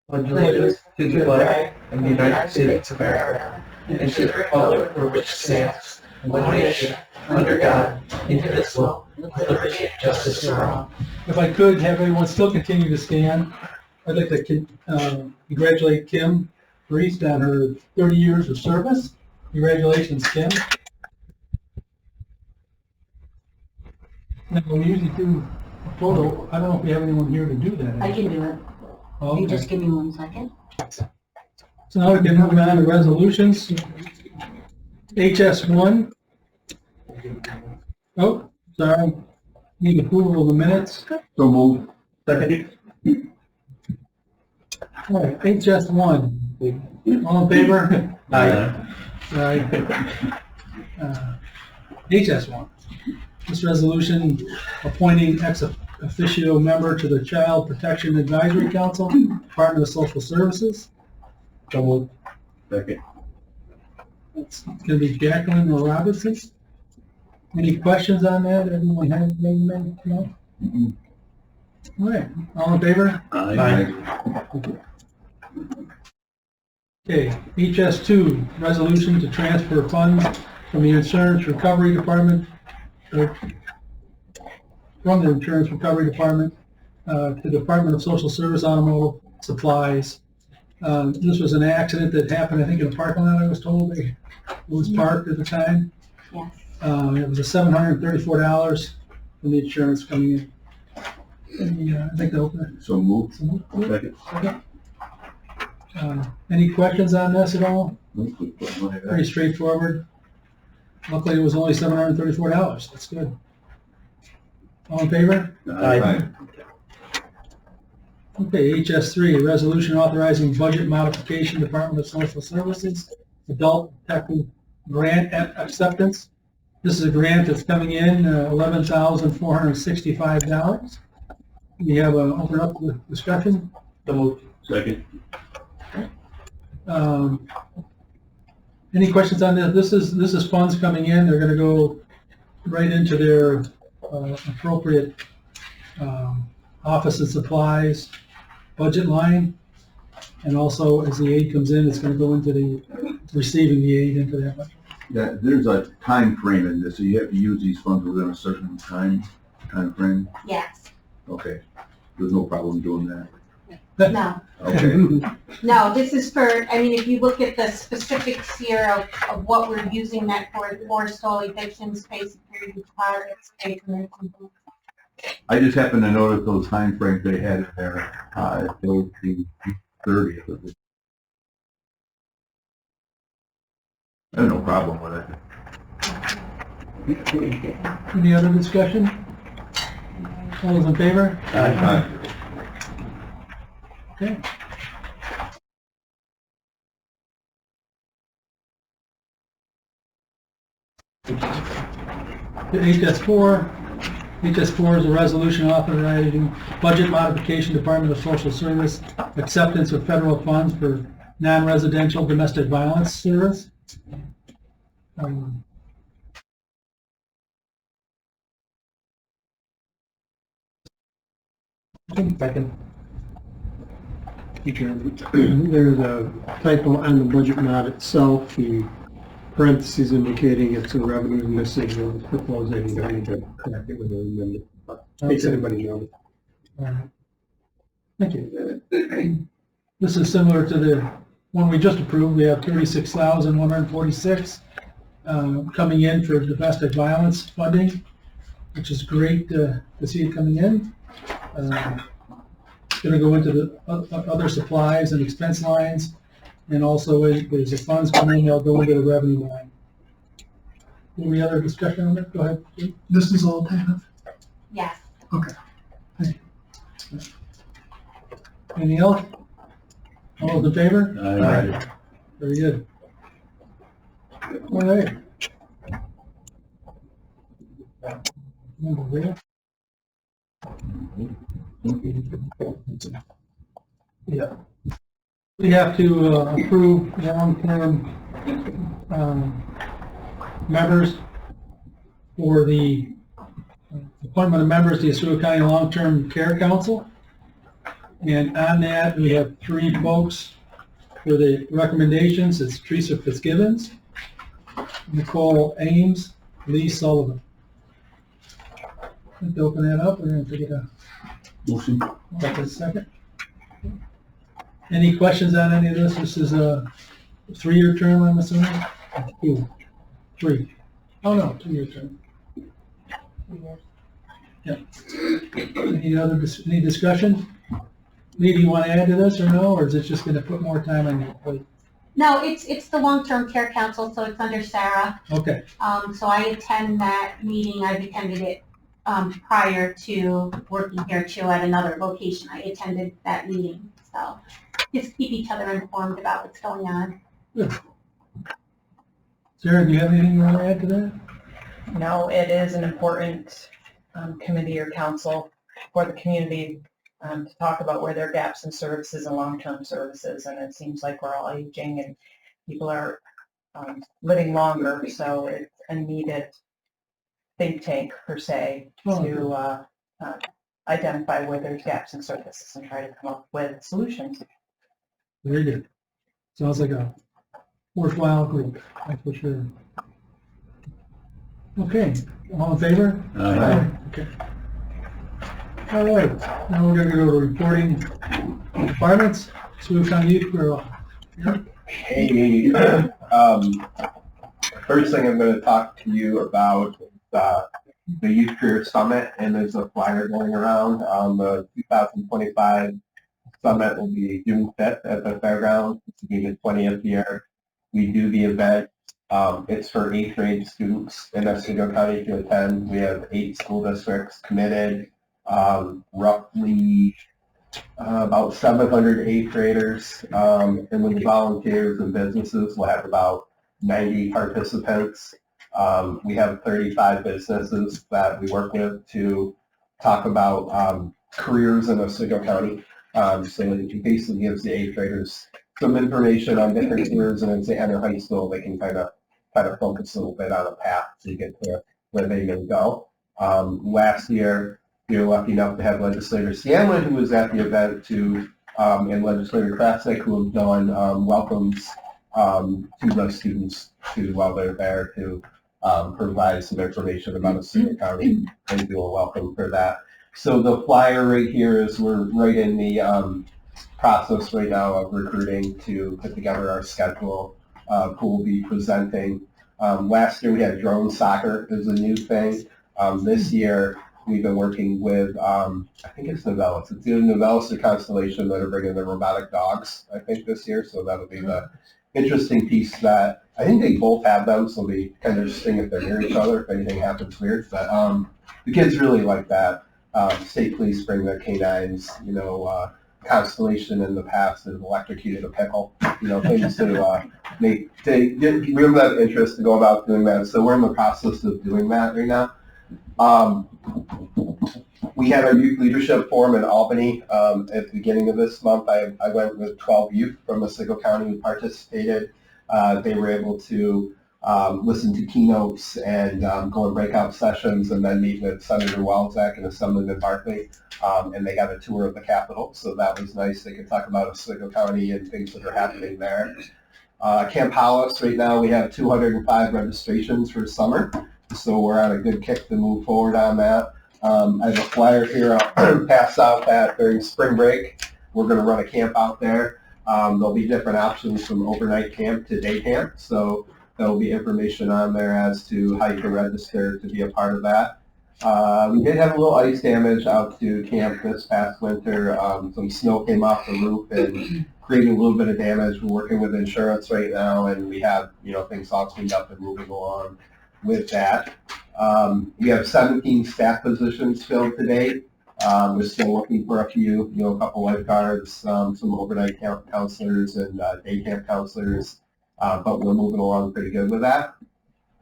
pledge allegiance to the flag of the United States of America and to the republic for which it stands, one nation, under God, indivisible, with liberty and justice for all. If I could have everyone still continue to stand, I'd like to congratulate Kim Reese on her 30 years of service. Congratulations, Kim. Now, we usually do a photo. I don't know if we have anyone here to do that. I can do it. Okay. You just give me 1 second. So now we can move on to resolutions. HS1. Oh, sorry. Need approval of the minutes. So moved. Second. All right, HS1. All in favor? Aye. HS1. This resolution appointing ex officio member to the Child Protection Advisory Council, Department of Social Services. So moved. Second. It's going to be Jacqueline or Robinson. Any questions on that? Everyone have anything? No? All right, all in favor? Aye. Okay, HS2, resolution to transfer funds from the Insurance Recovery Department, to Department of Social Service Automotive Supplies. This was an accident that happened, I think, in a parking lot, I was told. It was parked at the time. Yes. It was a $734 from the insurance coming in. And, I think they'll open it. So moved. Second. Any questions on this at all? Pretty straightforward. Luckily, it was only $734. That's good. All in favor? Aye. Okay, HS3, resolution authorizing budget modification, Department of Social Services, Adult Protective Grant Acceptance. This is a grant that's coming in, $11,465. We have open up the discussion. So moved. Second. Any questions on this? This is funds coming in. They're going to go right into their appropriate office and supplies budget line, and also as the aid comes in, it's going to go into the receiving the aid into that budget. Yeah, there's a time frame in this, so you have to use these funds within a certain time frame? Yes. Okay, there's no problem doing that. No. Okay, No, this is for, I mean, if you look at the specifics here of what we're using that for stall evictions, pay security deposits, pay commitments. I just happened to notice those time frames they had in there, it was the 30th of it. I have no problem with it. Any other discussion? All those in favor? Aye. Okay. HS4 is a resolution authorizing budget modification, Department of Social Service, acceptance of federal funds for non-residential domestic violence service. Second. There's a typo on the budget mod itself, the parentheses indicating it's a revenue missing, or proposed any value to connect it with a amendment. In case anybody knows. Thank you. This is similar to the one we just approved. We have $36,146 coming in for domestic violence funding, which is great to see it coming in. It's going to go into the other supplies and expense lines, and also there's the funds coming, they'll go into the revenue line. Any other discussion on that? Go ahead, Jim. This is all TANF? Yes. Okay. Anything else? All those in favor? Aye. Very good. All right. Number there. Yeah. We have to approve long-term members for the appointment of members to the Oswego County Long-Term Care Council. And on that, we have 3 folks for the recommendations. It's Teresa Fitzgibbons, Nicole Ames, Lee Sullivan. Let's open that up. We're going to take it out. Motion. Take a second. Any questions on any of this? This is a 3-year term, I'm assuming? 2, 3. Oh, no, 2-year term. Yeah. Any discussion? Lee, do you want to add to this or no, or is it just going to put more time on your plate? No, it's the Long-Term Care Council, so it's under Sarah. Okay, So I attend that meeting. I've attended it prior to working here too at another location. I attended that meeting, so just keep each other informed about what's going on. good. Sarah, do you have anything you want to add to that? No, it is an important committee or council for the community to talk about where there are gaps in services and long-term services. And it seems like we're all aging and people are living longer, so it's a needed think tank per se to identify where there's gaps in services and try to come up with solutions. Very good. Sounds like a worthwhile group, that's for sure. Okay, all in favor? Okay. All right, now we're going to go to reporting departments. Oswego County Youth Bureau. Hey, first thing I'm going to talk to you about is the Youth Career Summit, and there's a flyer going around. The 2025 summit will be June 5th at the fairgrounds. It's will be the 20th year we do the event. It's for 8th grade students in Oswego County to attend. We have 8 school districts committed, roughly about 700 8th graders, and with the volunteers and businesses, we'll have about 90 participants. We have 35 businesses that we work with to talk about careers in Oswego County. So it basically gives the 8th graders some information on different careers, and as they enter high school, they can kind of focus a little bit on a path to get to where they may go. Last year, we were lucky enough to have Legislator Scanlon, who was at the event, and Legislator Krasnick, who have done welcomes to the students while they're there to provide some information about Oswego County and do a welcome for that. So the flyer right here is we're right in the process right now of recruiting to put together our schedule, who will be presenting. Last year we had drone soccer as a new thing. This year we've been working with, I think it's Novellis. It's either Novellis or Constellation that are bringing the robotic dogs, I think, this year. So that'll be the interesting piece that I think they both have them, so it'll be kind of interesting if they're near each other, if anything happens weird. But the kids really like that. State police bring their canines, Constellation in the past has electrocuted a pickle, things to give that interest to go about doing that. So we're in the process of doing that right now. We had our youth leadership forum in Albany at the beginning of this month. I went with 12 youth from Oswego County who participated. They were able to listen to keynotes and go in breakout sessions and then meet with Senator Walczak and Assemblyman Barkley. And they got a tour of the Capitol, so that was nice. They could talk about Oswego County and things that are happening there. Camp Hollis, right now we have 205 registrations for summer, so we're on a good kick to move forward on that. I have a flyer here I'll pass out that during spring break, we're going to run a camp out there. There'll be different options from overnight camp to day camp, so there'll be information on there as to how you can register to be a part of that. We did have a little ice damage out to camp this past winter. Some snow came off the roof and created a little bit of damage. We're working with insurance right now, and we have things all cleaned up and moving along with that. We have 17 staff positions filled today. We're still looking for a few, a couple lifeguards, some overnight camp counselors and day camp counselors, but we're moving along pretty good with that.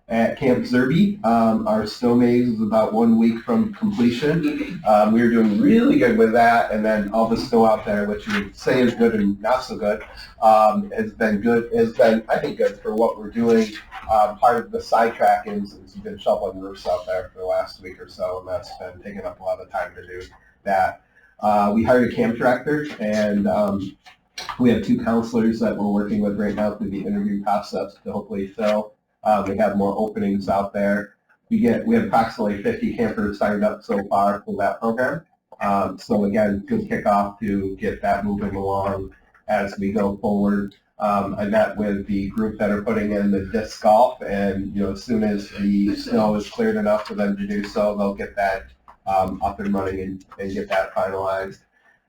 At Camp Zerby, our snow maze is about 1 week from completion. We were doing really good with that, and then all the snow out there, which you would say is good and not so good, has been good. Has been, I think, good for what we're doing. Part of the sidetrack is we've been shoveling roofs out there for the last week or so, and that's been taking up a lot of time to do that. We hired a camp director, and we have 2 counselors that we're working with right now through the interview process to hopefully fill. We have more openings out there. We have approximately 50 campers signed up so far for that program. So again, good kickoff to get that moving along as we go forward. I met with the group that are putting in the disc golf, and as soon as the snow is cleared enough for them to do so, they'll get that up and running and get that finalized.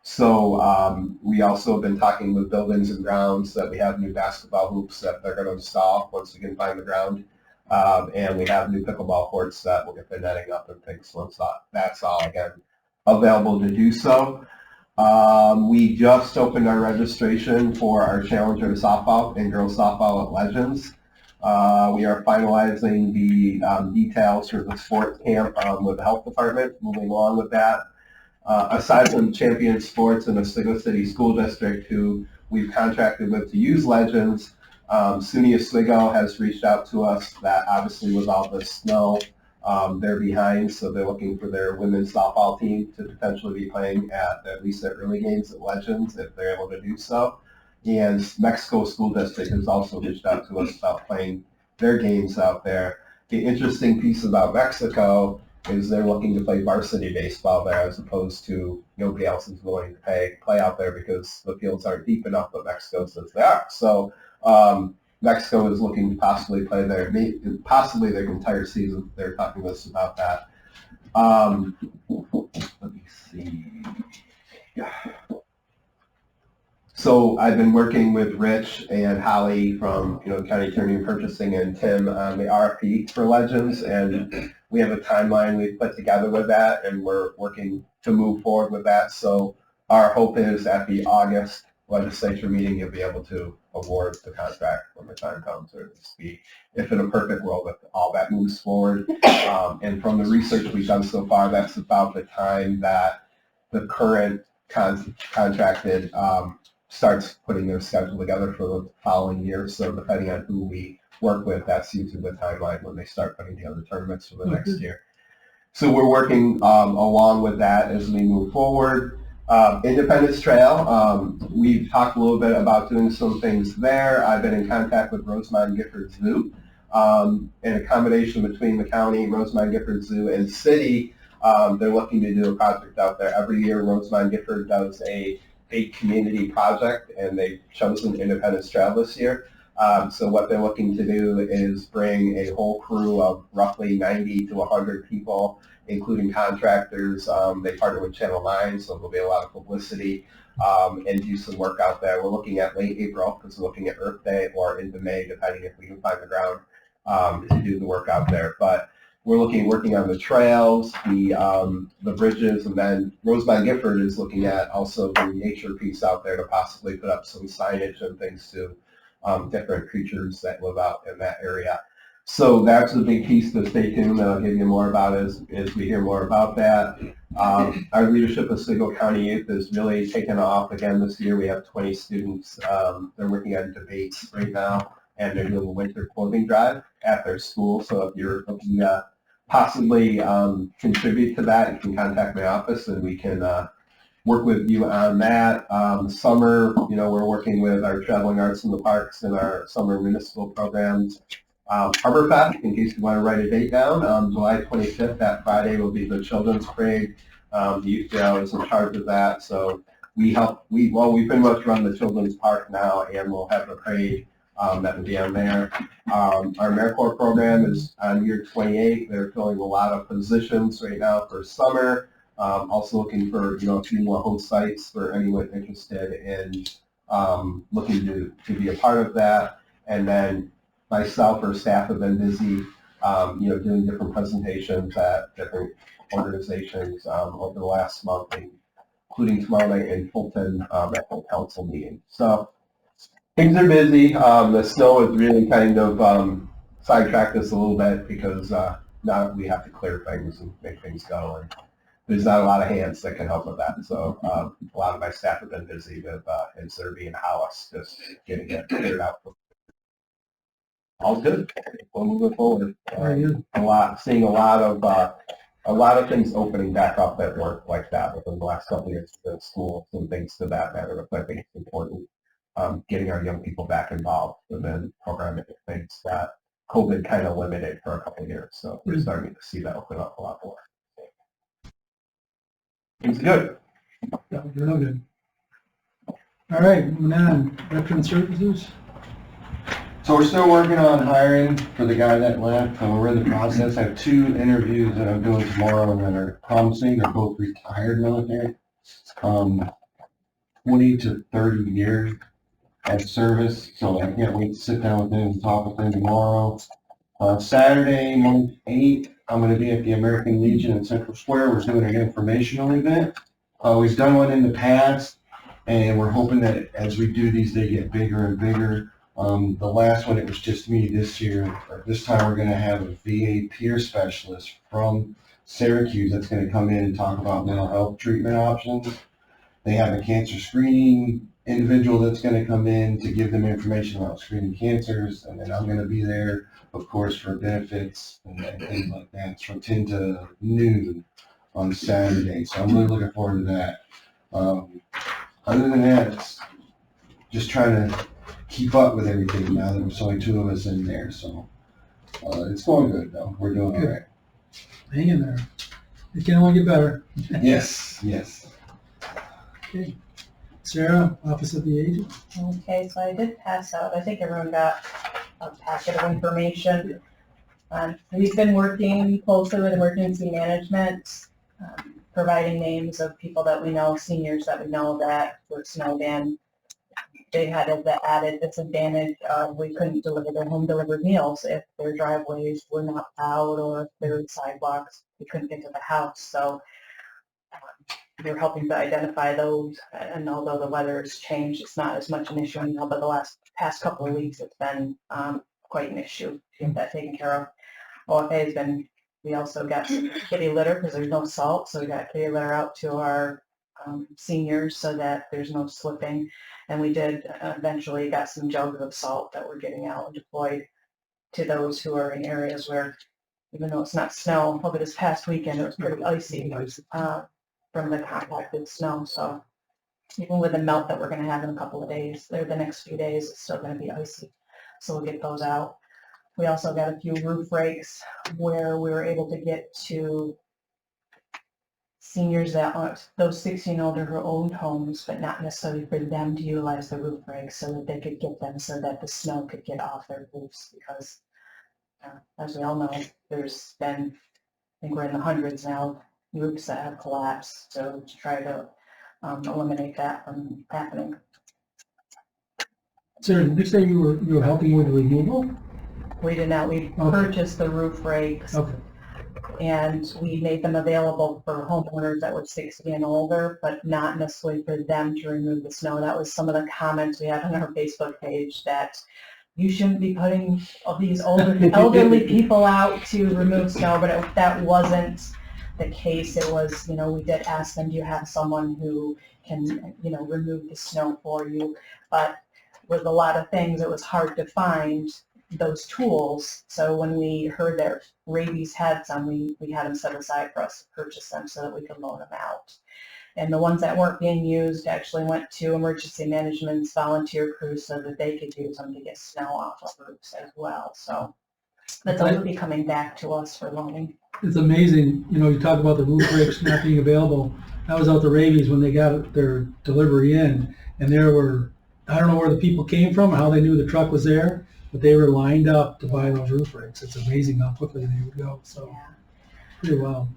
So we also have been talking with Buildings and Grounds that we have new basketball hoops that they're going to install once we can find the ground. And we have new pickleball courts that will get the netting up and things once that's all, again, available to do so. We just opened our registration for our Challenger softball and girls softball at Legends. We are finalizing the details for the sports camp with the health department, moving along with that. Aside from Champion Sports and the Oswego City School District, who we've contracted with to use Legends, SUNY Oswego has reached out to us that obviously with all the snow, they're behind, so they're looking for their women's softball team to potentially be playing at least their early games at Legends if they're able to do so. And Mexico School District has also reached out to us about playing their games out there. The interesting piece about Mexico is they're looking to play varsity baseball there as opposed to nobody else is willing to play out there because the fields aren't deep enough, but Mexico says they are. So Mexico is looking to possibly play their entire season. They're talking to us about that. Let me see. Yeah. So I've been working with Rich and Holly from County Attorney and Purchasing and Tim on the RFP for Legends, and we have a timeline we've put together with that, and we're working to move forward with that. So our hope is at the August legislature meeting you'll be able to award the contract when the time comes, or if in a perfect world if all that moves forward. And from the research we've done so far, that's about the time that the current contracted starts putting their schedule together for the following year. So depending on who we work with, that's usually the timeline when they start putting together tournaments for the next year. So we're working along with that as we move forward. Independence Trail, we've talked a little bit about doing some things there. I've been in contact with Rosemont Gifford Zoo. In a combination between the county, Rosemont Gifford Zoo, and city, they're looking to do a project out there. Every year, Rosemont Gifford does a big community project, and they've chosen Independence Trail this year. So what they're looking to do is bring a whole crew of roughly 90 to 100 people, including contractors. They partner with Channel 9, so there'll be a lot of publicity, and do some work out there. We're looking at late April, because we're looking at Earth Day, or into May, depending if we can find the ground to do the work out there. But we're working on the trails, the bridges, and then Rosemont Gifford is looking at also the nature piece out there to possibly put up some signage and things to different creatures that live out in that area. So that's a big piece to stay tuned, and I'll give you more about as we hear more about that. Our leadership of Oswego County Youth has really taken off again this year. We have 20 students. They're working on debates right now, and they're doing a winter clothing drive at their school. So if you're looking to possibly contribute to that, you can contact my office, and we can work with you on that. Summer, we're working with our Traveling Arts in the Parks and our summer municipal programs. Harborfest, in case you want to write a date down, July 25th, that Friday, will be the Children's Parade. The Youth Jail is in charge of that, so we pretty much run the Children's Park now, and we'll have the parade that will be on there. Our AmeriCorps program is on year 28. They're filling a lot of positions right now for summer. Also looking for a few more host sites for anyone interested in looking to be a part of that. And then myself or staff have been busy, doing different presentations at different organizations over the last month, including tomorrow night in Fulton at the council meeting. So things are busy. The snow has really kind of sidetracked us a little bit because now we have to clear things and make things go. And there's not a lot of hands that can help with that. So a lot of my staff have been busy with Zerby and Hollis just getting it cleared out. All good. We're moving forward. Seeing a lot of a lot of things opening back up that weren't like that within the last couple of years, the schools and things to that matter. But I think it's important getting our young people back involved within programming things that COVID kind of limited for a couple of years. So we're starting to see that open up a lot more. It's good. That was real good. All right, moving on, veteran services. So we're still working on hiring for the guy that left. We're in the process. I have 2 interviews that I'm doing tomorrow that are promising. They're both retired military. 20 to 30 years of service. So I can't wait to sit down with them and talk with them tomorrow. Saturday, Month 8, I'm going to be at the American Legion in Central Square. We're doing an informational event. We've done one in the past, and we're hoping that as we do these, they get bigger and bigger. The last one, it was just me this year. This time we're going to have a VA peer specialist from Syracuse that's going to come in and talk about mental health treatment options. They have a cancer screening individual that's going to come in to give them information about screening cancers, and then I'm going to be there, of course, for benefits and things like that. It's from 10 to noon on Saturday, so I'm really looking forward to that. Other than that, it's just trying to keep up with everything now that there's only 2 of us in there, so it's going good though. We're doing all right. Hang in there. It can only get better. Yes, yes. Okay. Sarah, Office of the Agent. Okay, so I did pass out, I think everyone got a packet of information. We've been working closely with emergency management, providing names of people that we know, seniors that we know that were snowed in. They had the added disadvantage of we couldn't deliver their home delivered meals if their driveways were not plowed or if their sidewalks, we couldn't get to the house. So we're helping to identify those, and although the weather has changed, it's not as much an issue now, but the past couple of weeks it's been quite an issue to get that taken care of. OFA has been, we also got some kitty litter because there's no salt, so we got kitty litter out to our seniors so that there's no slipping. And we did eventually got some jugs of salt that we're getting out and deployed to those who are in areas where, even though it's not snow, over this past weekend it was pretty icy from the compacted snow. So even with the melt that we're going to have in a couple of days, or the next few days, it's still going to be icy. So we'll get those out. We also got a few roof rakes where we were able to get to seniors that aren't, those 60 and older who owned homes, but not necessarily for them to utilize the roof rakes so that they could get them so that the snow could get off their roofs. Because as we all know, there's been, I think we're in the hundreds now, roofs that have collapsed. So to try to eliminate that from happening. Sarah, did you say you were helping with the removal? We did not. We purchased the roof rakes. Okay. And we made them available for homeowners that were 60 and older, but not necessarily for them to remove the snow. That was some of the comments we had on our Facebook page, that you shouldn't be putting all these elderly people out to remove snow, but that wasn't the case. It was, we did ask them, do you have someone who can, remove the snow for you? But with a lot of things, it was hard to find those tools. So when we heard that Rabies had some, we had them set aside for us to purchase them so that we could loan them out. And the ones that weren't being used actually went to emergency management's volunteer crews so that they could use them to get snow off of roofs as well. So that's all be coming back to us for loaning. It's amazing, you talk about the roof rakes not being available. I was out to Rabies when they got their delivery in, and there were, I don't know where the people came from, how they knew the truck was there, but they were lined up to buy those roof rakes. It's amazing how quickly they would go, so yeah. Pretty well.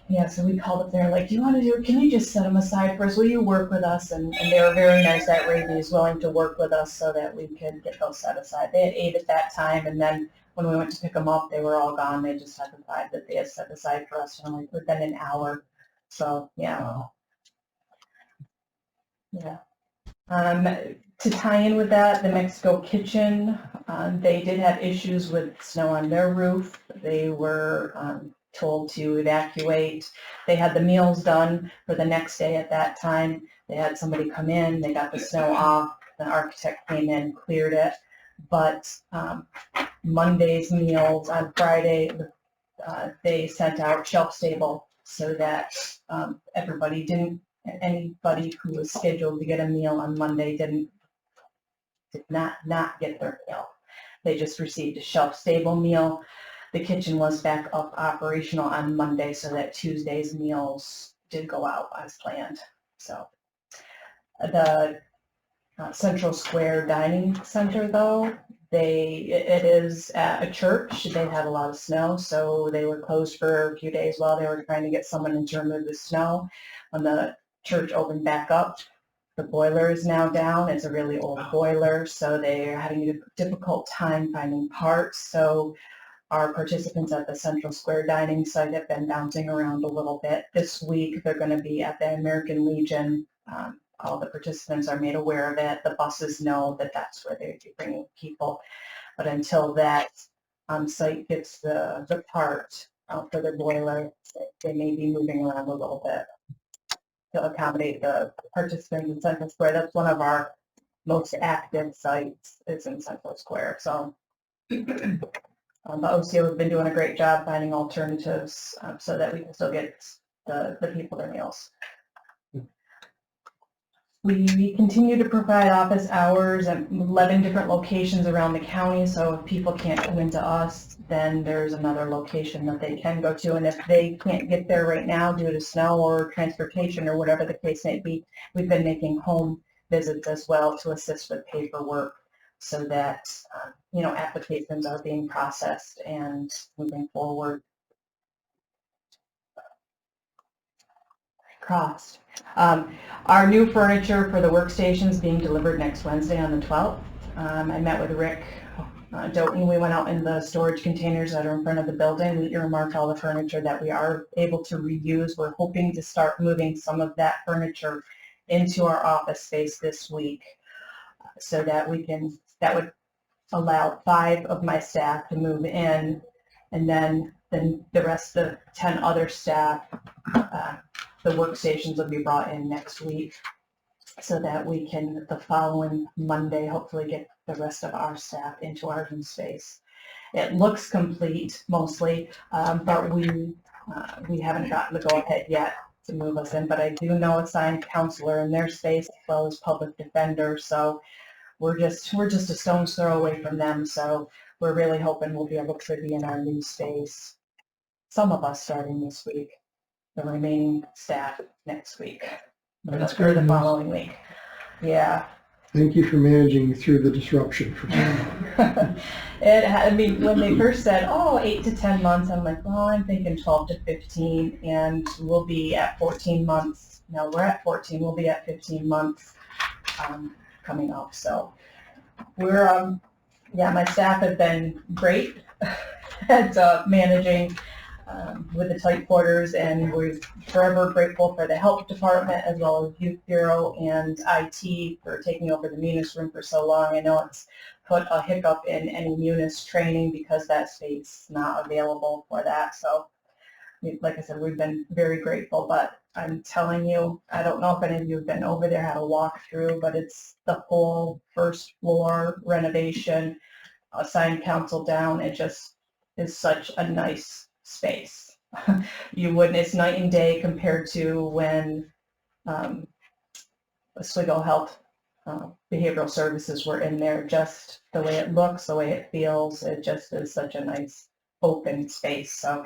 Yeah, so we called up there like, do you want to do it? Can you just set them aside for us? Will you work with us? And they were very nice that Rabies willing to work with us so that we could get those set aside. They had 8 at that time, and then when we went to pick them up, they were all gone. They just had the 5 that they had set aside for us, like within an hour. So, yeah. Wow. Yeah. To tie in with that, the Mexico Kitchen, they did have issues with snow on their roof. They were told to evacuate. They had the meals done for the next day at that time. They had somebody come in, they got the snow off, the architect came in, cleared it. But Monday's meals on Friday, they sent out shelf stable so that anybody who was scheduled to get a meal on Monday did not get their meal. They just received a shelf stable meal. The kitchen was back up operational on Monday so that Tuesday's meals did go out as planned. So the Central Square Dining Center, though, it is at a church. They had a lot of snow, so they were closed for a few days while they were trying to get someone in to remove the snow. When the church opened back up, the boiler is now down. It's a really old boiler, so they are having a difficult time finding parts. So our participants at the Central Square Dining site have been bouncing around a little bit. This week, they're going to be at the American Legion. All the participants are made aware of it. The buses know that that's where they're bringing people. But until that site gets the part for the boiler, they may be moving around a little bit to accommodate the participants in Central Square. That's one of our most active sites, is in Central Square. So the OCO has been doing a great job finding alternatives so that we can still get the people their meals. We continue to provide office hours at 11 different locations around the county, so if people can't come into us, then there's another location that they can go to, and if they can't get there right now due to snow or transportation or whatever the case may be, we've been making home visits as well to assist with paperwork so that, applications are being processed and moving forward. Crossed. Our new furniture for the workstations being delivered next Wednesday on the 12th. I met with Rick Doughton. We went out in the storage containers that are in front of the building. We earmarked all the furniture that we are able to reuse. We're hoping to start moving some of that furniture into our office space this week so that that would allow 5 of my staff to move in, and then the rest of the 10 other staff, the workstations will be brought in next week so that we can, the following Monday, hopefully get the rest of our staff into our new space. It looks complete mostly, but we haven't gotten the go-ahead yet to move us in, but I do know a signed counselor in their space as well as public defender, so we're just a stone's throw away from them, so we're really hoping we'll be able to be in our new space. Some of us starting this week, the remaining staff next week. That's For great the news. following week. Yeah. Thank you for managing through the disruption. When they first said, 8 to 10 months, I'm like, well, I'm thinking 12 to 15, and we'll be at 14 months. No, we're at 14. We'll be at 15 months coming up. So we're, my staff have been great at managing with the tight quarters, and we're forever grateful for the health department as well as Youth Bureau and IT for taking over the Munis room for so long. I know it's put a hiccup in any Munis training because that space is not available for that. So, like I said, we've been very grateful, but I'm telling you, I don't know if any of you have been over there, had a walk through, but it's the whole first floor renovation, assigned council down. It just is such a nice space. It's night and day compared to when Oswego Health Behavioral Services were in there. Just the way it looks, the way it feels, it just is such a nice open space. So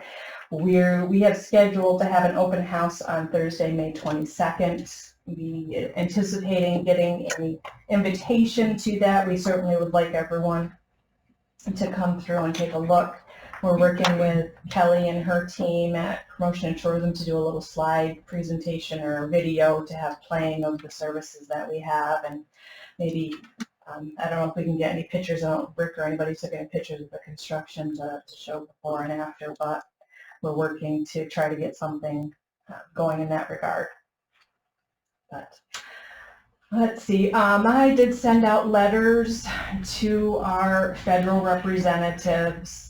we have scheduled to have an open house on Thursday, May 22nd. We anticipating getting an invitation to that. We certainly would like everyone to come through and take a look. We're working with Kelly and her team at Promotion and Tourism to do a little slide presentation or video to have playing of the services that we have, and maybe, I don't know if we can get any pictures. I don't, Rick or anybody took any pictures of the construction to show before and after, but we're working to try to get something going in that regard. But let's see, I did send out letters to our federal representatives,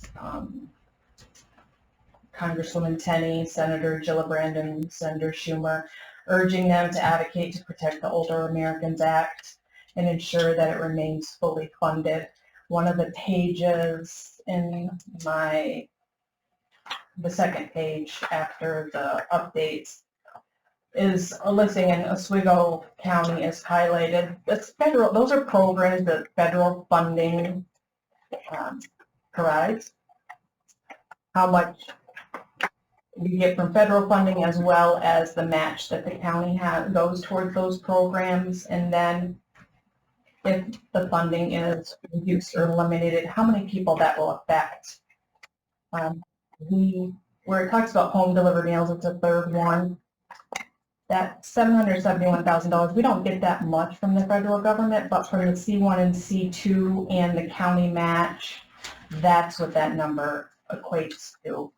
Congresswoman Tenney, Senator Gillibrand, and Senator Schumer, urging them to advocate to protect the Older Americans Act and ensure that it remains fully funded. One of the pages in my the second page after the updates is a listing, and Oswego County is highlighted. That's federal, those are programs that federal funding provides. How much we get from federal funding as well as the match that the county goes towards those programs. And then if the funding is reduced or eliminated, how many people that will affect. Where it talks about home delivered meals, it's a third one. That $771,000, we don't get that much from the federal government, but from the C1 and C2 and the county match, that's what that number equates to,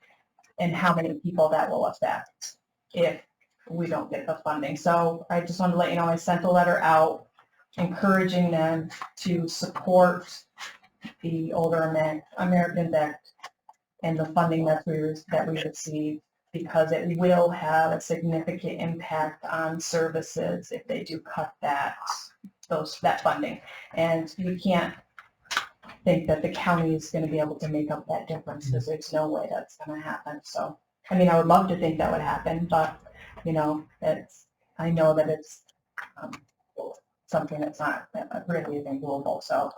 and how many people that will affect if we don't get the funding. So I just wanted to let you know, I sent a letter out encouraging them to support the Older Americans Act and the funding that we receive, because it will have a significant impact on services if they do cut that funding. And you can't think that the county is going to be able to make up that difference, because there's no way that's going to happen. So, I mean, I would love to think that would happen, but, you know, I know that it's something that's not really even doable. So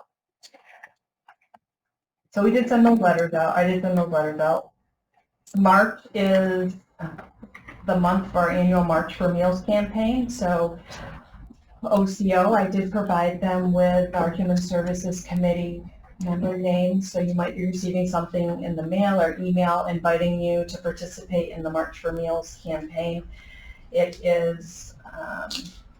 we did send those letters out. I did send those letters out. March is the month for our annual March for Meals campaign. So OCO, I did provide them with our Human Services Committee member names. So you might be receiving something in the mail or email inviting you to participate in the March for Meals campaign. It is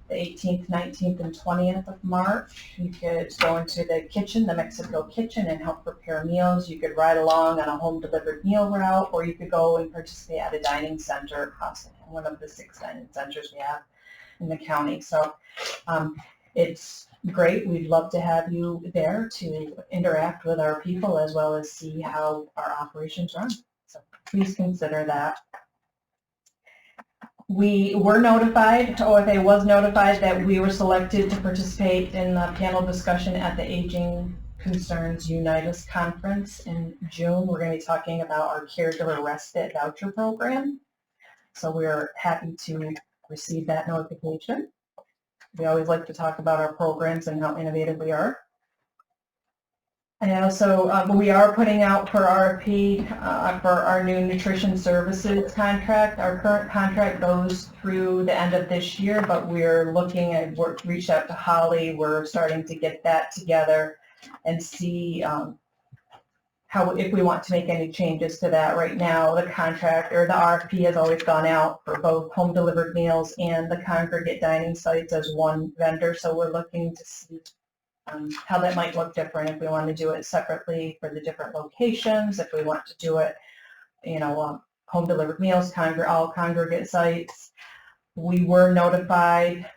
the 18th, 19th, and 20th of March. You could go into the kitchen, the Mexico kitchen, and help prepare meals. You could ride along on a home delivered meal route, or you could go and participate at a dining center across one of the 6 dining centers we have in the county. So it's great. We'd love to have you there to interact with our people as well as see how our operations run. So please consider that. We were notified, or they was notified, that we were selected to participate in the panel discussion at the Aging Concerns Unitas Conference in June. We're going to be talking about our caregiver respite voucher program. So we're happy to receive that notification. We always like to talk about our programs and how innovative we are. And also, we are putting out for RFP for our new nutrition services contract. Our current contract goes through the end of this year, but we're looking at, reached out to Holly. We're starting to get that together and see if we want to make any changes to that. Right now, the contract or the RFP has always gone out for both home delivered meals and the congregate dining sites as one vendor. So we're looking to see how that might look different, if we want to do it separately for the different locations, if we want to do it, you know, home delivered meals, all congregate sites. We were notified,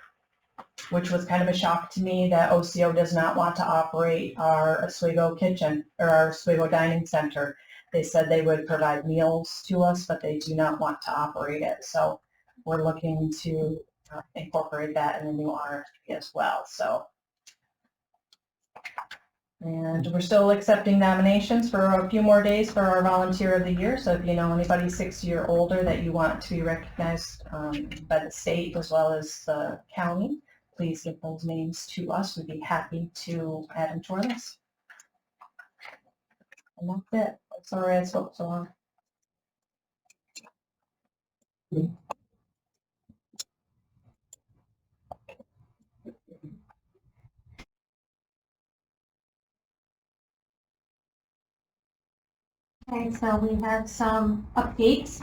which was kind of a shock to me, that OCO does not want to operate our Oswego kitchen or our Oswego dining center. They said they would provide meals to us, but they do not want to operate it. So we're looking to incorporate that in the new RFP as well. And we're still accepting nominations for a few more days for our Volunteer of the Year. So if you know anybody 60 or older that you want to be recognized by the state as well as the county, please give those names to us. We'd be happy to add them to our list. And that's it. Sorry I spoke so long. Okay, so we have some updates.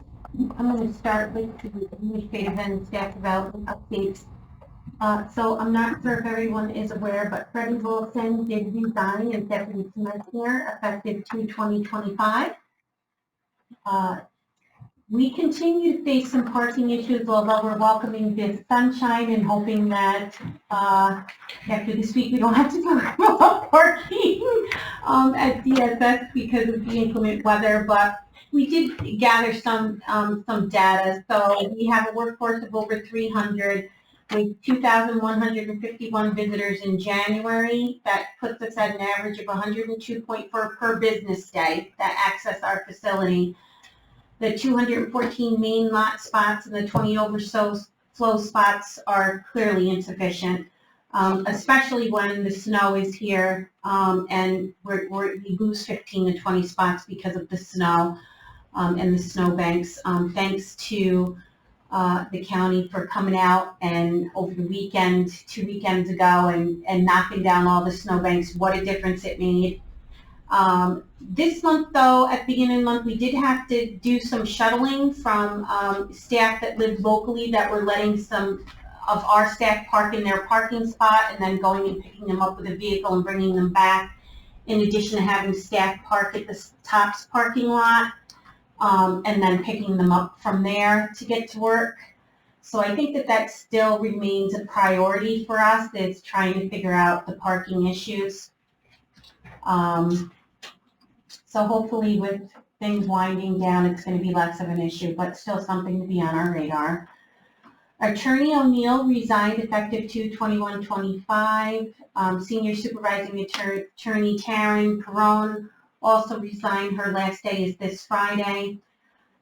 I'm going to start with the administrative and staff development updates. So I'm not sure if everyone is aware, but Freddie Wilson did resign as deputy commissioner effective 2/20/25. We continue to face some parking issues, although we're welcoming this sunshine and hoping that after this week we don't have to talk about parking at DSS because of the inclement weather. But we did gather some data. So we have a workforce of over 300 with 2,151 visitors in January. That puts us at an average of 102.4 per business day that access our facility. the 214 main lot spots and the 20 overflow spots are clearly insufficient, especially when the snow is here, and we lose 15 to 20 spots because of the snow, and the snow banks. Thanks to the county for coming out and over the weekend, 2 weekends ago, and knocking down all the snow banks. What a difference it made. This month, though, at the beginning of the month, we did have to do some shuttling from staff that live locally that were letting some of our staff park in their parking spot and then going and picking them up with a vehicle and bringing them back, in addition to having staff park at the Tops parking lot, and then picking them up from there to get to work. So I think that still remains a priority for us, is trying to figure out the parking issues. So hopefully with things winding down, it's going to be less of an issue, but still something to be on our radar. Attorney O'Neill resigned effective 2/21/25. Senior Supervising Attorney Taryn Perrone also resigned. Her last day is this Friday.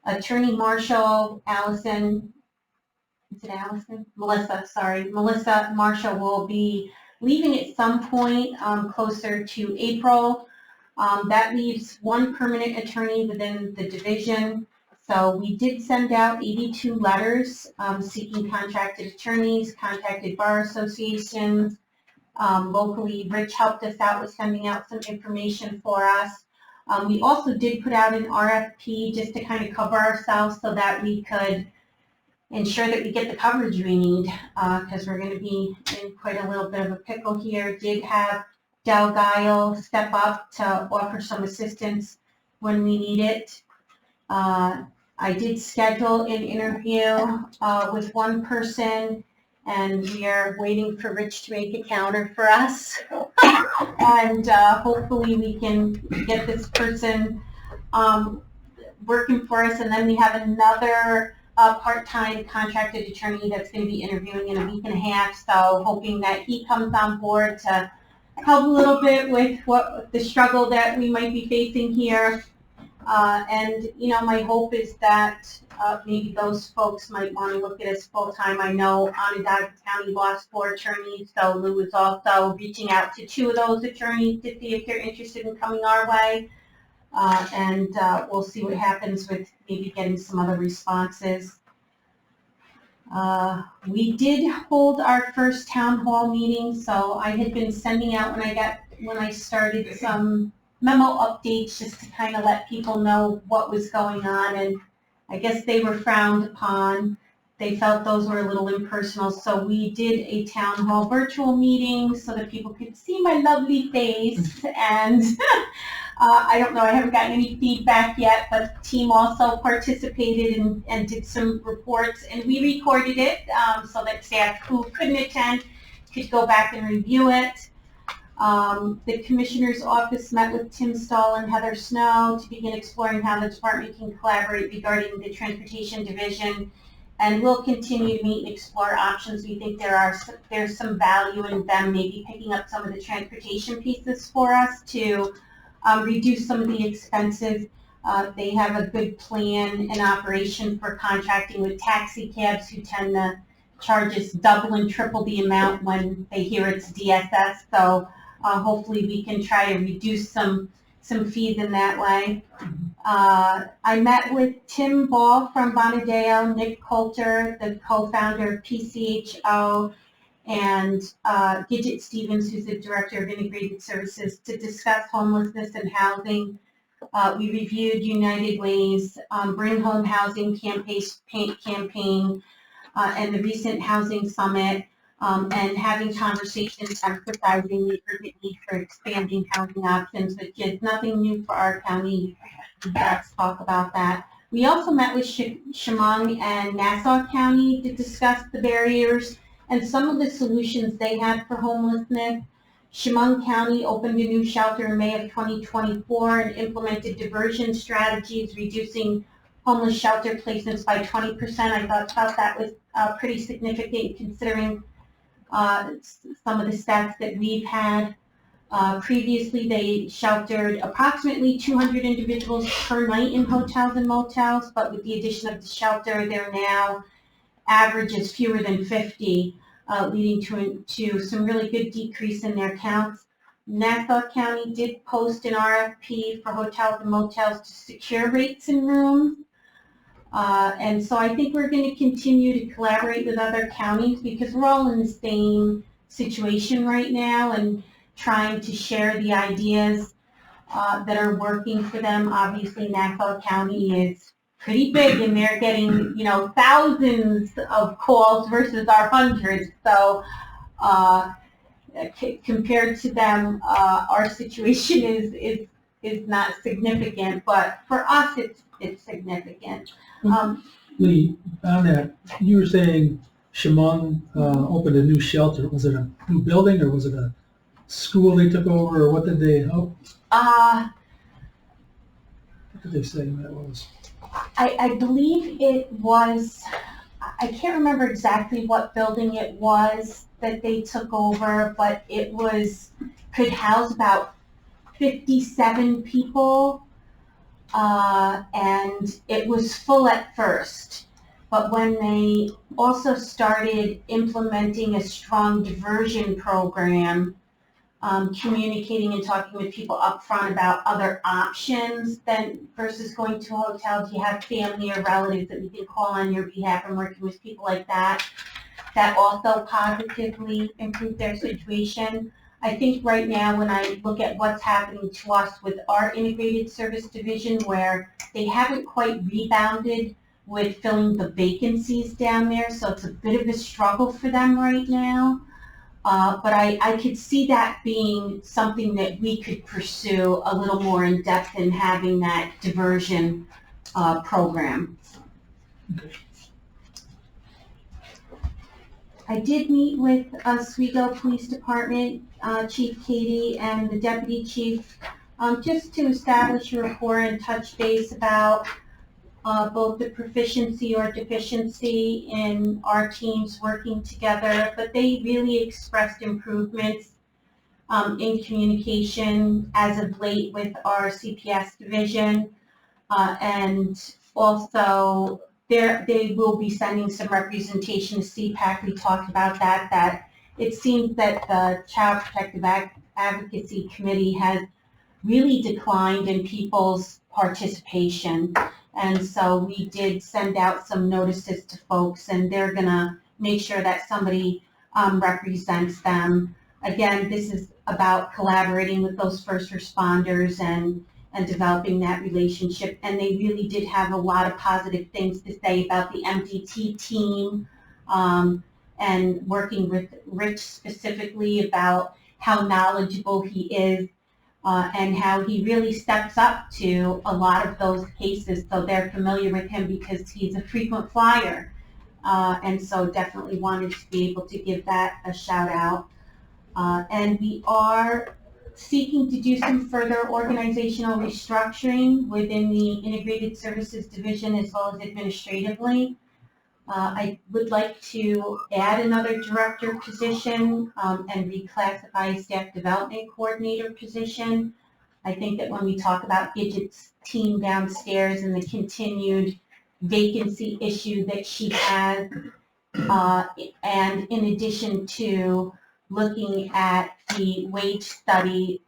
Attorney Marshall Melissa Marshall will be leaving at some point closer to April. That leaves one permanent attorney within the division. So we did send out 82 letters seeking contracted attorneys, contacted bar associations. Locally, Rich helped us out with sending out some information for us. We also did put out an RFP just to kind of cover ourselves so that we could ensure that we get the coverage we need, because we're going to be in quite a little bit of a pickle here. Did have Del Guile step up to offer some assistance when we need it. I did schedule an interview with one person, and we are waiting for Rich to make a counter for us. And hopefully we can get this person working for us. And then we have another part-time contracted attorney that's going to be interviewing in a week and a half. So hoping that he comes on board to help a little bit with what the struggle that we might be facing here. And, you know, my hope is that maybe those folks might want to look at us full-time. I know Onondaga County lost 4 attorneys, so Lou is also reaching out to 2 of those attorneys to see if they're interested in coming our way. And we'll see what happens with maybe getting some other responses. We did hold our first town hall meeting, so I had been sending out when I started some memo updates just to kind of let people know what was going on, and I guess they were frowned upon. They felt those were a little impersonal, so we did a town hall virtual meeting so that people could see my lovely face. And I don't know, I haven't gotten any feedback yet, but the team also participated and did some reports, and we recorded it so that staff who couldn't attend could go back and review it. The Commissioner's Office met with Tim Stahl and Heather Snow to begin exploring how the department can collaborate regarding the Transportation Division, and we'll continue to meet and explore options. We think there's some value in them maybe picking up some of the transportation pieces for us to reduce some of the expenses. They have a good plan and operation for contracting with taxi cabs who tend to charge us double and triple the amount when they hear it's DSS. So hopefully we can try to reduce some fees in that way. I met with Tim Ball from Bonadeo, Nick Coulter, the co-founder of PCHO, and Gidget Stevens, who's the Director of Integrated Services, to discuss homelessness and housing. We reviewed United Way's Bring Home Housing campaign and the recent housing summit, and having conversations emphasizing the urgent need for expanding housing options, which is nothing new for our county. Let's talk about that. We also met with Chemung and Nassau County to discuss the barriers and some of the solutions they had for homelessness. Chemung County opened a new shelter in May of 2024 and implemented diversion strategies, reducing homeless shelter placements by 20%. I thought that was pretty significant considering some of the stats that we've had. Previously, they sheltered approximately 200 individuals per night in hotels and motels, but with the addition of the shelter, they're now averages fewer than 50, leading to some really good decrease in their counts. Nassau County did post an RFP for hotels and motels to secure rates and rooms. And so I think we're going to continue to collaborate with other counties because we're all in the same situation right now and trying to share the ideas that are working for them. Obviously, Nassau County is pretty big and they're getting, thousands of calls versus our hundreds. So compared to them, our situation is not significant, but for us, it's significant. Lee, on that, you were saying Chemung opened a new shelter. Was it a new building or was it a school they took over, or what did they help? What did they say that was? I believe it was, I can't remember exactly what building it was that they took over, but it could house about 57 people, and it was full at first. But when they also started implementing a strong diversion program, communicating and talking with people up front about other options than versus going to a hotel. Do you have family or relatives that we can call on your behalf, and working with people like that? That also positively improved their situation. I think right now when I look at what's happening to us with our integrated service division, where they haven't quite rebounded with filling the vacancies down there, so it's a bit of a struggle for them right now. But I could see that being something that we could pursue a little more in depth in having that diversion program. I did meet with Oswego Police Department, Chief Katie and the Deputy Chief, just to establish a rapport and touch base about both the proficiency or deficiency in our teams working together, but they really expressed improvements in communication as of late with our CPS division, and also they will be sending some representation to CPAC. We talked about that it seems that the Child Protective Advocacy Committee has really declined in people's participation. And so we did send out some notices to folks, and they're going to make sure that somebody represents them. Again, this is about collaborating with those first responders and developing that relationship. And they really did have a lot of positive things to say about the MDT team, and working with Rich specifically about how knowledgeable he is. And how he really steps up to a lot of those cases, so they're familiar with him because he's a frequent flyer. And so definitely wanted to be able to give that a shout out. And we are seeking to do some further organizational restructuring within the Integrated Services Division as well as administratively. I would like to add another director position and reclassify a staff development coordinator position. I think that when we talk about Gidget's team downstairs and the continued vacancy issue that she has, and in addition to looking at the wage study,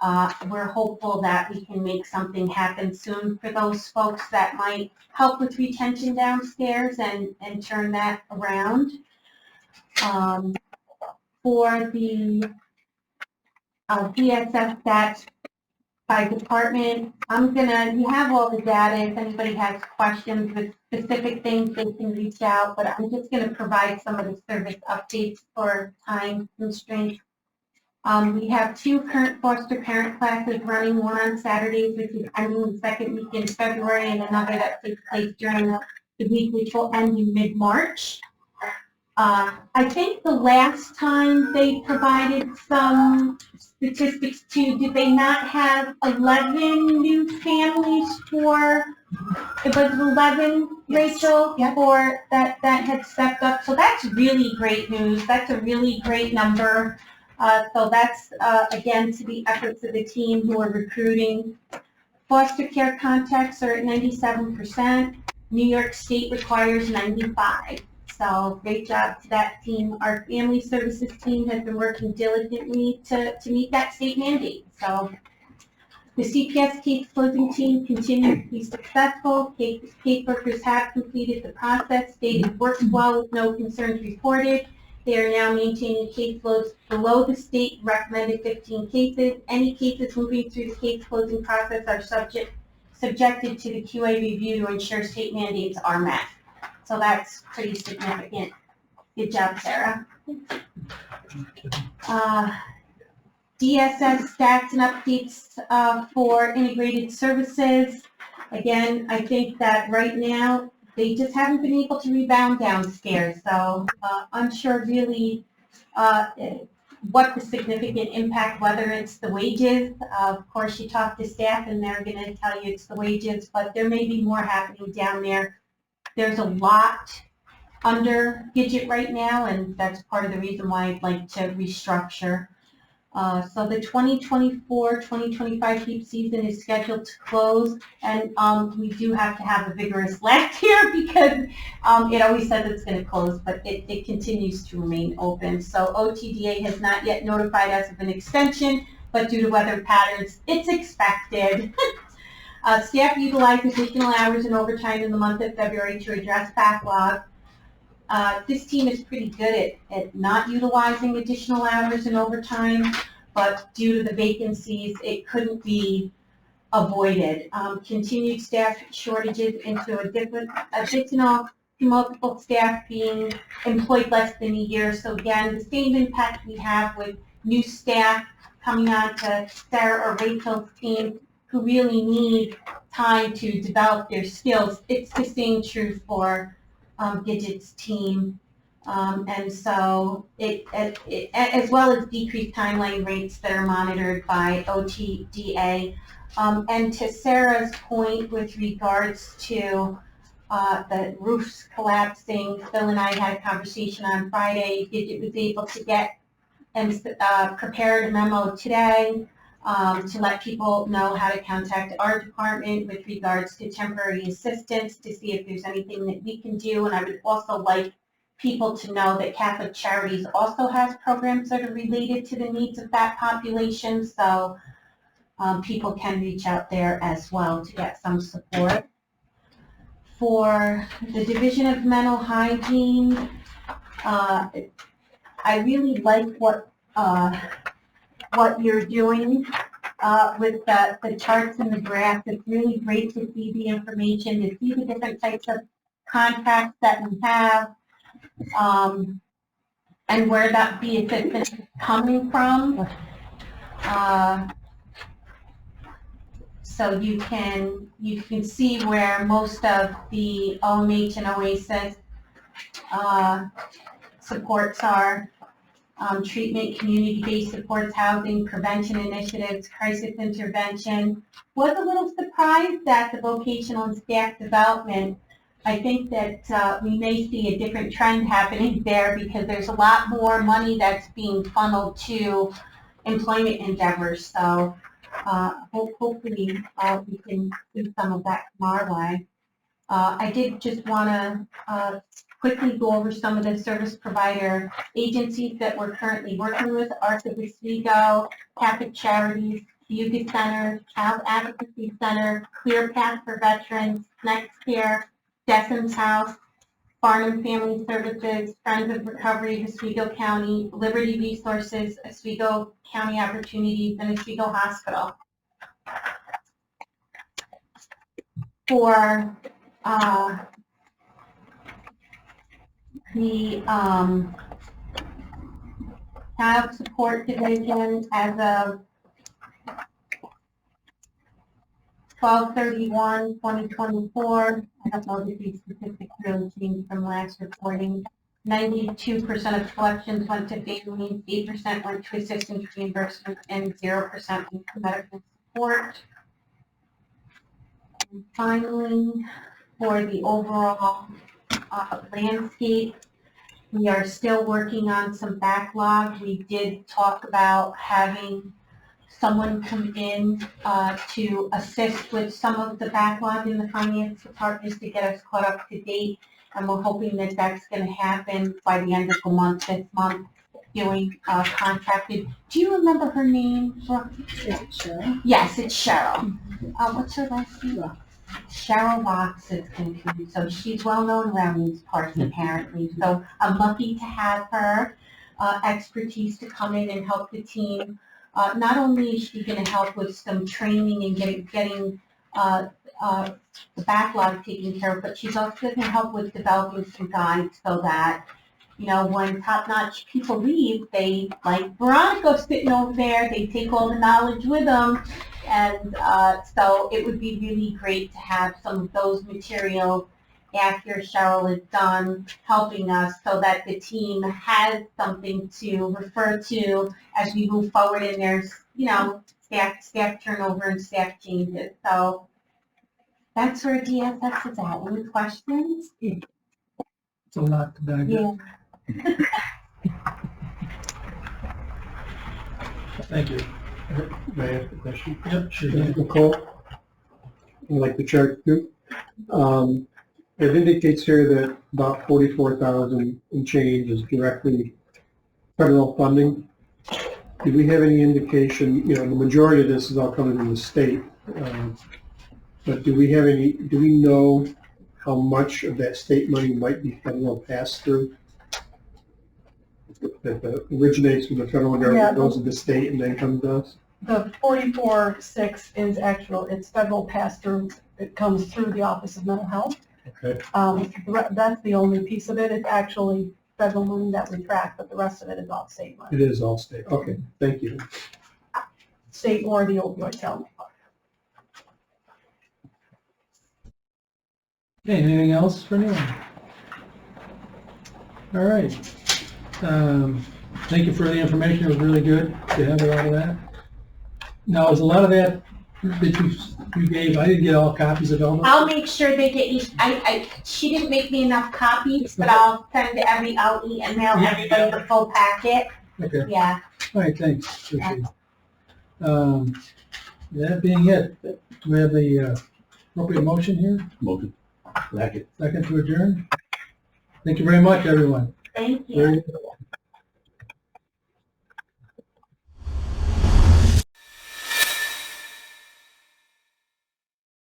we're hopeful that we can make something happen soon for those folks that might help with retention downstairs and turn that around. For the DSS stats by department, you have all the data. If anybody has questions with specific things, they can reach out, but I'm just going to provide some of the service updates for time constraints. We have 2 current foster parent classes running, one on Saturdays, which is ending the second week in February, and another that takes place during the week, which will end in mid-March. I think the last time they provided some statistics too, did they not have 11 new families for, it was 11, Rachel, for that had stepped up? So that's really great news. That's a really great number. So that's, again, to the efforts of the team who are recruiting. Foster care contacts are at 97%. New York State requires 95. So great job to that team. Our family services team has been working diligently to meet that state mandate. So the CPS case closing team continues to be successful. Case workers have completed the process. Data works well with no concerns reported. They are now maintaining caseloads below the state recommended 15 cases. Any cases moving through the case closing process are subjected to the QA review to ensure state mandates are met. So that's pretty significant. Good job, Sarah. DSS stats and updates for integrated services. Again, I think that right now they just haven't been able to rebound downstairs. So unsure really what the significant impact, whether it's the wages. Of course, you talk to staff and they're going to tell you it's the wages, but there may be more happening down there. There's a lot under Gidget right now, and that's part of the reason why I'd like to restructure. So the 2024-2025 heap season is scheduled to close, and we do have to have a vigorous laugh here because it always says it's going to close, but it continues to remain open. So OTDA has not yet notified us of an extension, but due to weather patterns, it's expected. Staff utilized additional hours and overtime in the month of February to address backlog. This team is pretty good at not utilizing additional hours and overtime, but due to the vacancies, it couldn't be avoided. Continued staff shortages into additional multiple staff being employed less than a year. So again, the same impact we have with new staff coming on to Sarah or Rachel's team who really need time to develop their skills. It's the same true for Gidget's team, and so it as well as decreased timeline rates that are monitored by OTDA. And to Sarah's point with regards to the roofs collapsing, Phil and I had a conversation on Friday. Gidget was able to get and prepared a memo today to let people know how to contact our department with regards to temporary assistance to see if there's anything that we can do. And I would also like people to know that Catholic Charities also has programs that are related to the needs of that population. So people can reach out there as well to get some support. For the Division of Mental Hygiene, I really like what you're doing with the charts and the graphs. It's really great to see the information, to see the different types of contracts that we have, and where the assistance is coming from. So you can see where most of the OMH and OASIS supports are. Treatment, community-based supports, housing, prevention initiatives, crisis intervention. Was a little surprised at the vocational and staff development. I think that we may see a different trend happening there because there's a lot more money that's being funneled to employment endeavors. So hopefully we can see some of that from our way. I did just want to quickly go over some of the service provider agencies that we're currently working with: Arts of Oswego, Catholic Charities, Yuga Center, Child Advocacy Center, Clear Path for Veterans, Next Care, Desson's House, Farnham Family Services, Friends of Recovery, Oswego County, Liberty Resources, Oswego County Opportunities, and Oswego Hospital. For the Child Support Division, as of 12/31/2024, I don't know if these statistics really changed from last reporting. 92% of collections went to families, 8% went to assistance reimbursement, and 0% went to medical support. And finally, for the overall landscape, We are still working on some backlog. We did talk about having someone come in to assist with some of the backlog in the finance department to get us caught up to date. And we're hoping that that's going to happen by the end of the month, this month, doing contracted. Do you remember her name? Is it Cheryl? Yes, it's Cheryl. What's her last name? Cheryl Locks is confused. So she's well known around these parts apparently. So I'm lucky to have her expertise to come in and help the team. Not only is she going to help with some training and getting the backlog taken care of, but she's also going to help with developing some guides so that, you know, when top-notch people leave, they, like Veronica sitting over there, they take all the knowledge with them. And so it would be really great to have some of those materials after Cheryl is done helping us so that the team has something to refer to as we move forward in their, you know, staff turnover and staff changes. So that's where DSS is at. Any questions? It's a lot to digest. Yeah. Thank you. May I ask a question? Yep, sure. Nicole, I'd like the chart too. It indicates here that about 44,000 and change is directly federal funding. Do we have any indication, you know, the majority of this is all coming from the state, but do we know how much of that state money might be federal pass-through? That originates from the federal government, goes to the state, and then comes to us? The 44.6 is actual, it's federal pass-through. It comes through the Office of Mental Health. Okay. That's the only piece of it. It's actually federal money that we track, but the rest of it is all state money. It is all state. Okay, thank you. State or the opioid settlement. Okay, anything else for anyone? All right. Thank you for the information. It was really good to have all of that. Now, is a lot of that you gave, I didn't get all copies of all of it? I'll make sure they get you, she didn't make me enough copies, but I'll send every, I'll email everybody the full packet. Okay, Yeah. all right, thanks. Appreciate it. That being it, do we have the appropriate motion here? Motion. Second. Second to adjourn? Thank you very much, everyone. Thank you. Very good.